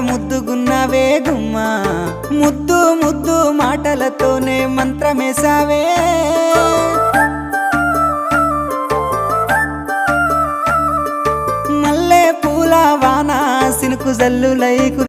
ముద్దుగున్నావే గుమ్మా ముద్దు ముద్దు మాటలతోనే మంత్రమేసావే మల్లె పూల వాన సినుకు జల్లులై